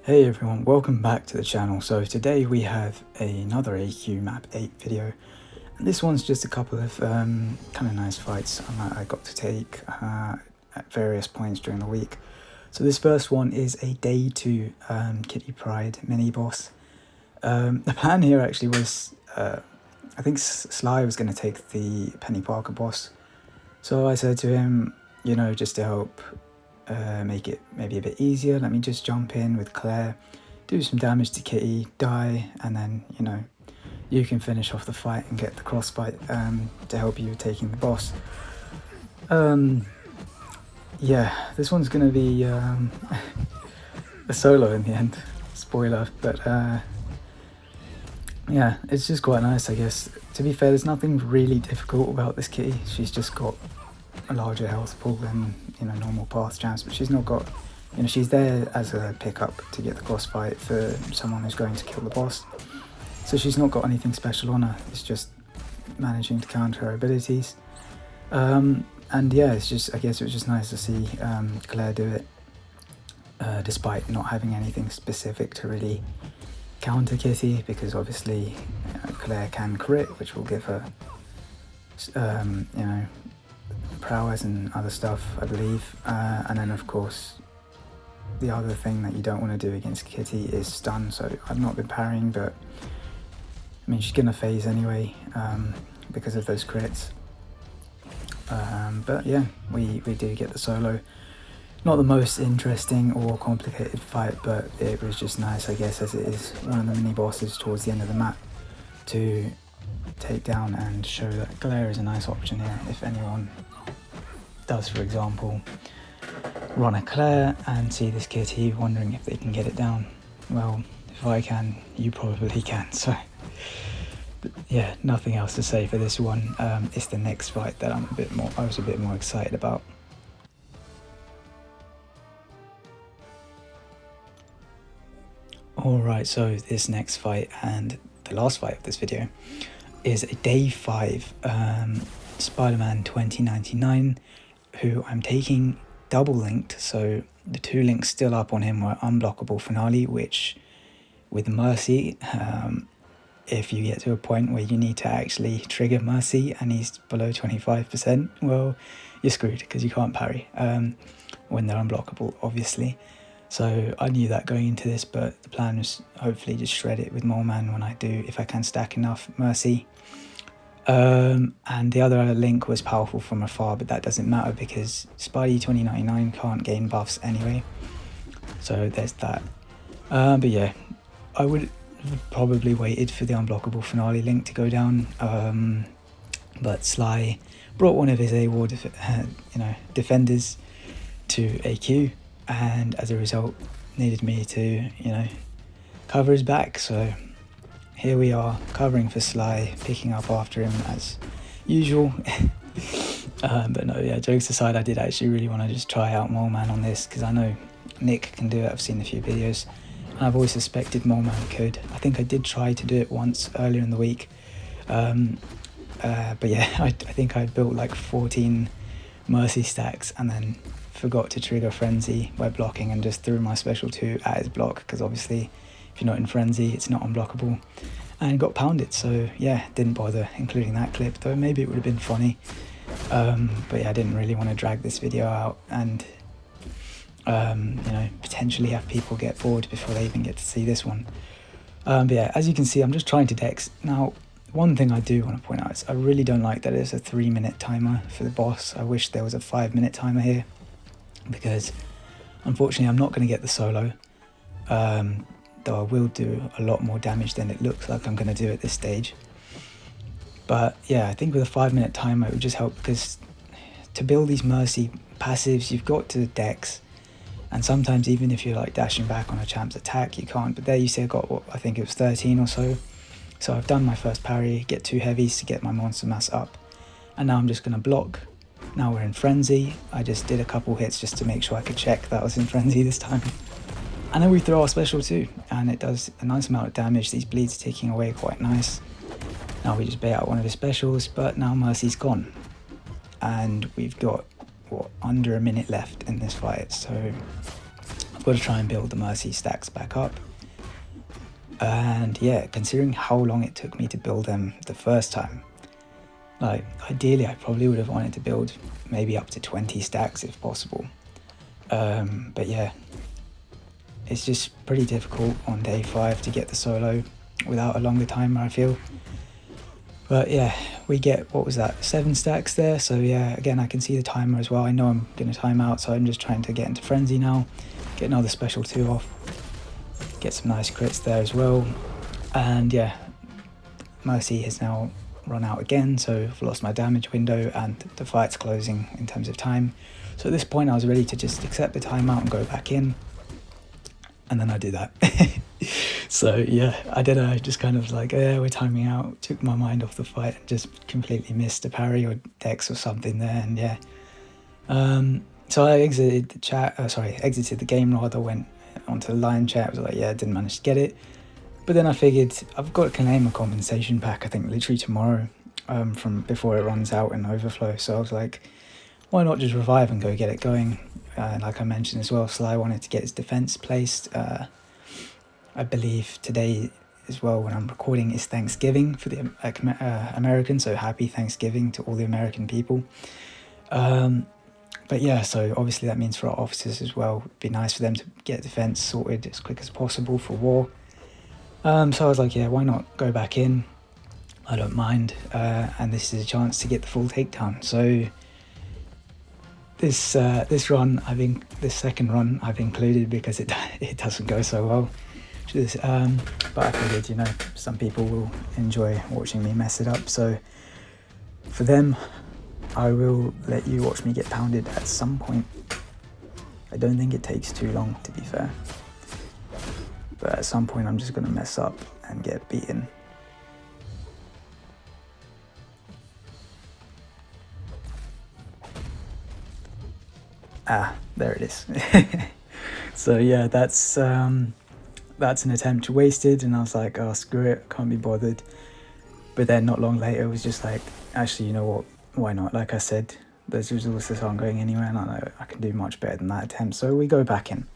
Hey everyone, welcome back to the channel. So today we have another AQ map 8 video, and this one's just a couple of kind of nice fights I got to take at various points during the week. So this first one is a day 2 Kitty Pride mini boss. The plan here actually was, I think Sly was going to take the Penny Parker boss, so I said to him, you know, just to help make it maybe a bit easier, let me just jump in with Claire, do some damage to Kitty, die, and then, you know, you can finish off the fight and get the cross fight to help you taking the boss. Yeah, this one's gonna be a solo in the end, spoiler, but yeah, it's just quite nice, I guess. To be fair, there's nothing really difficult about this Kitty. She's just got a larger health pool than, you know, normal path champs, but she's not got, you know, she's there as a pickup to get the cross fight for someone who's going to kill the boss. So she's not got anything special on her, it's just managing to counter her abilities. And yeah, it's just, I guess it was just nice to see Claire do it, despite not having anything specific to really counter Kitty, because obviously Claire can crit, which will give her, you know, prowess and other stuff, I believe. And then of course the other thing that you don't want to do against Kitty is stun, so I've not been parrying, but I mean she's gonna phase anyway because of those crits. But yeah, we do get the solo. Not the most interesting or complicated fight, but it was just nice, I guess, as it is one of the mini bosses towards the end of the map, to take down and show that Claire is a nice option here if anyone does, for example, run a Claire and see this Kitty wondering if they can get it down. Well, if I can, you probably can. So but yeah, nothing else to say for this one. It's the next fight that I was a bit more excited about. Alright, so this next fight, and the last fight of this video, is a day 5 Spiderman 2099, who I'm taking double linked, so the 2 links still up on him were unblockable finale, which with Mercy, if you get to a point where you need to actually trigger Mercy and he's below 25%, well, you're screwed because you can't parry when they're unblockable, obviously. So I knew that going into this, but the plan was hopefully just shred it with Moleman when I do, if I can stack enough Mercy. And the other link was powerful from afar, but that doesn't matter because Spidey 2099 can't gain buffs anyway. So there's that. But yeah, I would have probably waited for the unblockable finale link to go down. But Sly brought one of his AWAR defenders to AQ, and as a result needed me to, you know, cover his back. So here we are, covering for Sly, picking up after him as usual. But no, yeah, jokes aside, I did actually really want to just try out Moleman on this, because I know Nick can do it. I've seen a few videos, and I've always suspected Moleman could. I think I did try to do it once earlier in the week. But yeah, I think I built like 14 Mercy stacks and then forgot to trigger Frenzy by blocking and just threw my special 2 at his block, because obviously if you're not in Frenzy it's not unblockable, and got pounded. So yeah, didn't bother including that clip, though maybe it would have been funny. But yeah, I didn't really want to drag this video out and you know, potentially have people get bored before they even get to see this one. But yeah, as you can see, I'm just trying to dex. Now, one thing I do want to point out is I really don't like that there's a 3-minute timer for the boss. I wish there was a 5-minute timer here, because unfortunately I'm not going to get the solo, though I will do a lot more damage than it looks like I'm going to do at this stage. But yeah, I think with a 5-minute timer it would just help, because to build these Mercy passives you've got to dex, and sometimes even if you're like dashing back on a champ's attack you can't. But there you see I got, what, I think it was 13 or so. So I've done my first parry, get 2 heavies to get my monster mass up, and now I'm just going to block. Now we're in Frenzy. I just did a couple hits just to make sure I could check that I was in Frenzy this time. And then we throw our special 2, and it does a nice amount of damage. These bleeds ticking away quite nice. Now we just bait out one of his specials, but now Mercy's gone. And we've got, what, under a minute left in this fight. So got to try and build the mercy stacks back up. And yeah, considering how long it took me to build them the first time, like ideally I probably would have wanted to build maybe up to 20 stacks if possible. But yeah, it's just pretty difficult on day 5 to get the solo without a longer timer, I feel. But yeah, we get, what was that, 7 stacks there. So yeah, again, I can see the timer as well. I know I'm going to time out, so I'm just trying to get into frenzy now, get another special 2 off, get some nice crits there as well. And yeah, mercy has now run out again, so I've lost my damage window and the fight's closing in terms of time. So at this point I was ready to just accept the timeout and go back in, and then I did that. So yeah, I don't know, just kind of like, yeah, we're timing out, took my mind off the fight and just completely missed a parry or dex or something there. And yeah, so I exited the chat, exited the game rather, went onto the line chat, was like, yeah, didn't manage to get it. But then I figured I've got to claim a compensation pack, I think literally tomorrow, from before it runs out in overflow. So I was like, why not just revive and go get it going? Like I mentioned as well, Sly wanted to get his defense placed. I believe today as well, when I'm recording, is Thanksgiving for the Americans, so happy Thanksgiving to all the American people. But yeah, so obviously that means for our officers as well, it'd be nice for them to get defense sorted as quick as possible for war. So I was like, yeah, why not go back in? I don't mind, and this is a chance to get the full takedown. So this run, I think this second run I've included because it doesn't go so well. But I figured, you know, some people will enjoy watching me mess it up. So for them, I will let you watch me get pounded at some point. I don't think it takes too long, to be fair. But at some point I'm just going to mess up and get beaten. Ah, there it is. So yeah, that's an attempt wasted, and I was like, oh, screw it, can't be bothered. But then not long later it was just like, actually, you know what, why not? Like I said, those resources aren't going anywhere, and I know I can do much better than that attempt, so we go back in.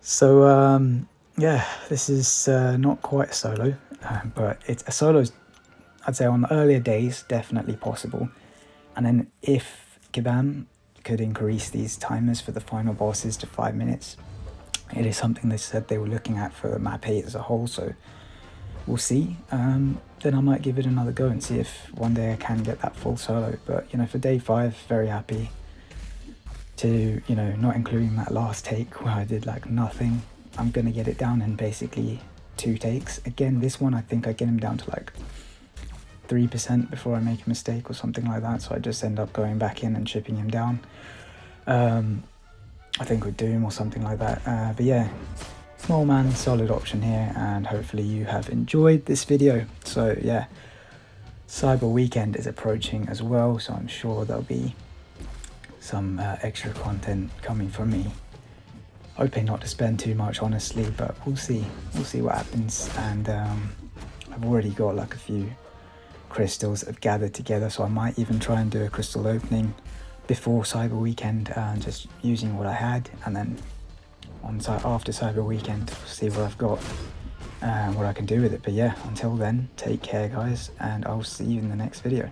So yeah, this is not quite a solo, but it's a solo. I'd say on the earlier days definitely possible, and then if Kabam could increase these timers for the final bosses to 5 minutes, it is something they said they were looking at for map 8 as a whole, so we'll see. Then I might give it another go and see if one day I can get that full solo. But you know, for day 5, very happy to, you know, not including that last take where I did like nothing. I'm gonna get it down in basically 2 takes. Again, this one I think I get him down to like 3% before I make a mistake or something like that, so I just end up going back in and chipping him down. I think with Doom or something like that. But yeah, Moleman, solid option here, and hopefully you have enjoyed this video. So yeah, Cyber Weekend is approaching as well, so I'm sure there'll be some extra content coming from me. Hoping not to spend too much, honestly, but we'll see what happens. And I've already got like a few crystals that have gathered together, so I might even try and do a crystal opening before Cyber Weekend, just using what I had, and then after Cyber Weekend see what I've got and what I can do with it. But yeah, until then, take care guys, and I'll see you in the next video.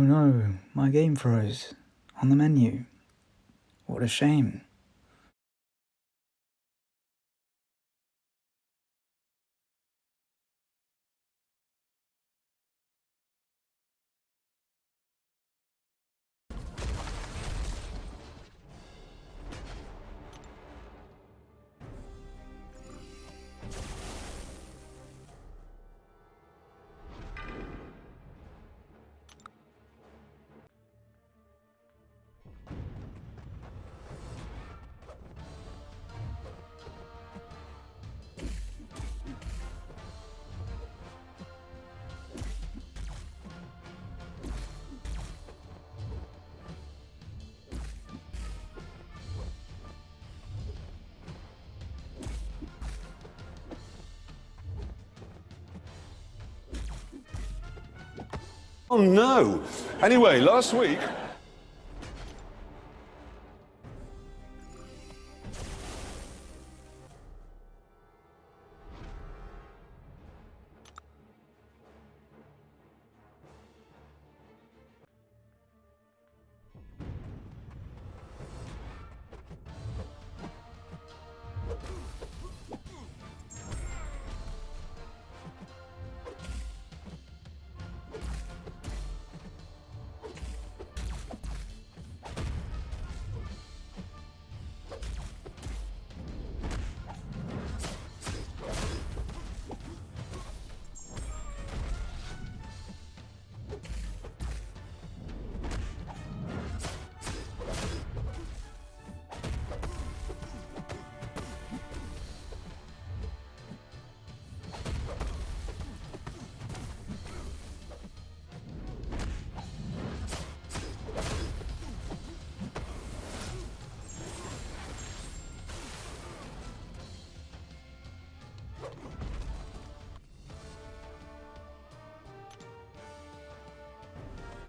Oh no, my game froze on the menu. What a shame. Oh no! Anyway, last week